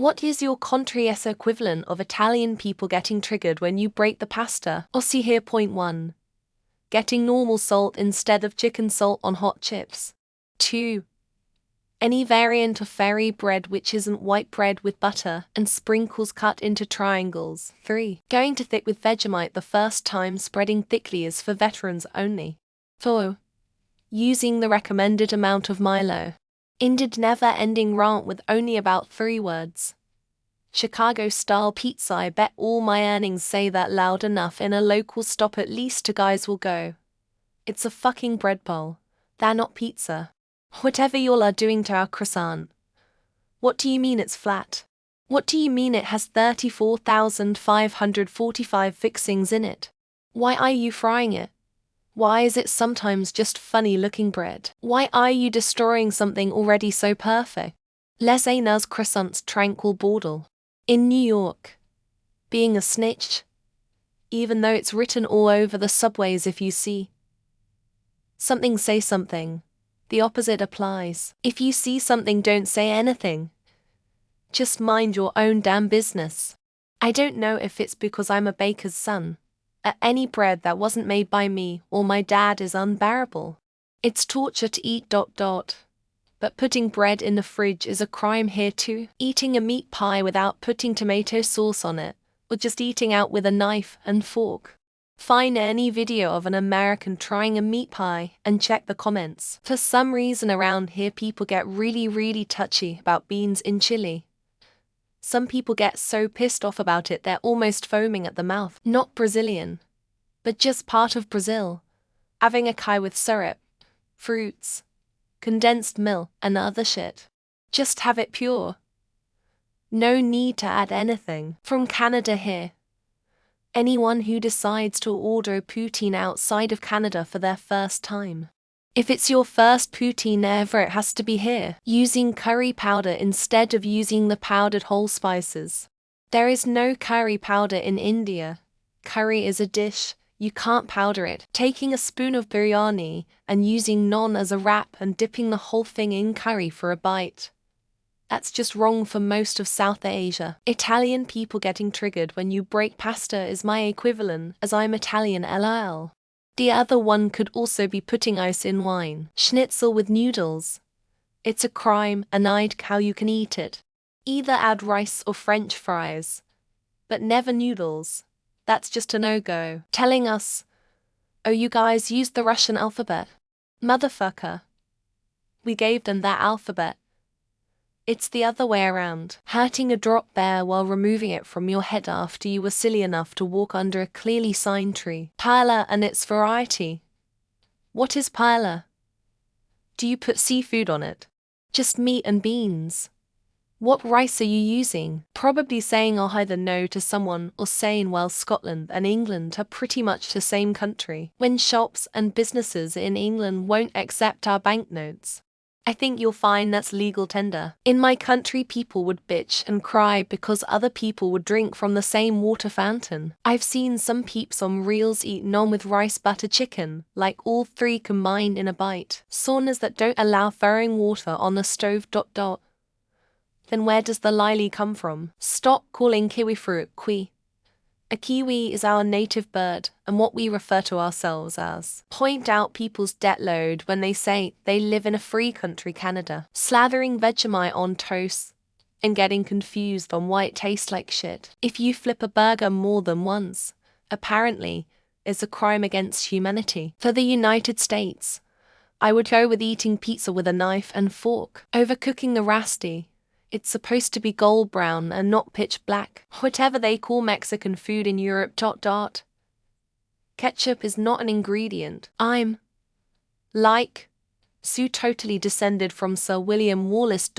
What is your contrys equivalent of Italian people getting triggered when you break the pasta? Or see here point 1. Getting normal salt instead of chicken salt on hot chips. 2. Any variant of fairy bread which isn't white bread with butter and sprinkles cut into triangles. 3. Going to thick with Vegemite the first time spreading thickly is for veterans only. 4. Using the recommended amount of Milo. Ended never-ending rant with only about 3 words. Chicago-style pizza. I bet all my earnings say that loud enough in a local stop at least 2 guys will go. It's a fucking bread bowl. They're not pizza. Whatever y'all are doing to our croissant. What do you mean it's flat? What do you mean it has 34,545 fixings in it? Why are you frying it? Why is it sometimes just funny-looking bread? Why are you destroying something already so perfect? Les nos croissants tranquil bordel. In New York. Being a snitch. Even though it's written all over the subways if you see something, say something. The opposite applies. If you see something, don't say anything. Just mind your own damn business. I don't know if it's because I'm a baker's son. Any bread that wasn't made by me or my dad is unbearable. It's torture to eat ... But putting bread in the fridge is a crime here too. Eating a meat pie without putting tomato sauce on it, or just eating out with a knife and fork. Find any video of an American trying a meat pie and check the comments. For some reason around here people get really touchy about beans in chili. Some people get so pissed off about it they're almost foaming at the mouth. Not Brazilian, but just part of Brazil. Having a pie with syrup, fruits, condensed milk, and other shit. Just have it pure. No need to add anything. From Canada here. Anyone who decides to order poutine outside of Canada for their first time. If it's your first poutine ever, it has to be here. Using curry powder instead of using the powdered whole spices. There is no curry powder in India. Curry is a dish, you can't powder it. Taking a spoon of biryani and using naan as a wrap and dipping the whole thing in curry for a bite. That's just wrong for most of South Asia. Italian people getting triggered when you break pasta is my equivalent as I'm Italian LOL. The other one could also be putting ice in wine. Schnitzel with noodles. It's a crime and I'd how you can eat it. Either add rice or French fries. But never noodles. That's just a no-go. Telling us, oh you guys used the Russian alphabet. Motherfucker. We gave them that alphabet. It's the other way around. Hurting a drop bear while removing it from your head after you were silly enough to walk under a clearly signed tree. Paella and its variety. What is paella? Do you put seafood on it? Just meat and beans? What rice are you using? Probably saying I'll either no to someone or saying well Scotland and England are pretty much the same country. When shops and businesses in England won't accept our banknotes. I think you'll find that's legal tender. In my country people would bitch and cry because other people would drink from the same water fountain. I've seen some peeps on reels eat naan with rice butter chicken, like all 3 combined in a bite. Saunas that don't allow throwing water on the stove ... Then where does the lily come from? Stop calling kiwi fruit kui. A kiwi is our native bird and what we refer to ourselves as. Point out people's debt load when they say they live in a free country, Canada. Slathering Vegemite on toast and getting confused on why it tastes like shit. If you flip a burger more than once, apparently, it's a crime against humanity. For the United States, I would go with eating pizza with a knife and fork. Overcooking the rasti. It's supposed to be gold brown and not pitch black. Whatever they call Mexican food in Europe ... Ketchup is not an ingredient. I'm like Sue totally descended from Sir William Wallace ...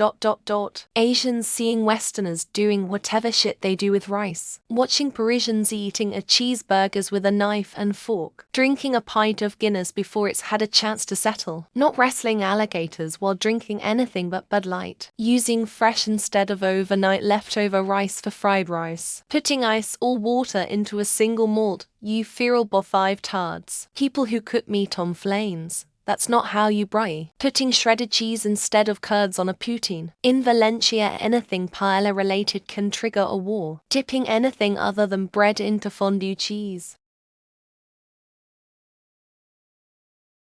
Asians seeing Westerners doing whatever shit they do with rice. Watching Parisians eating a cheeseburgers with a knife and fork. Drinking a pint of Guinness before it's had a chance to settle. Not wrestling alligators while drinking anything but Bud Light. Using fresh instead of overnight leftover rice for fried rice. Putting ice or water into a single malt. You feral bo5 tards. People who cook meat on flames. That's not how you braai. Putting shredded cheese instead of curds on a poutine. In Valencia, anything paella related can trigger a war. Dipping anything other than bread into fondue cheese.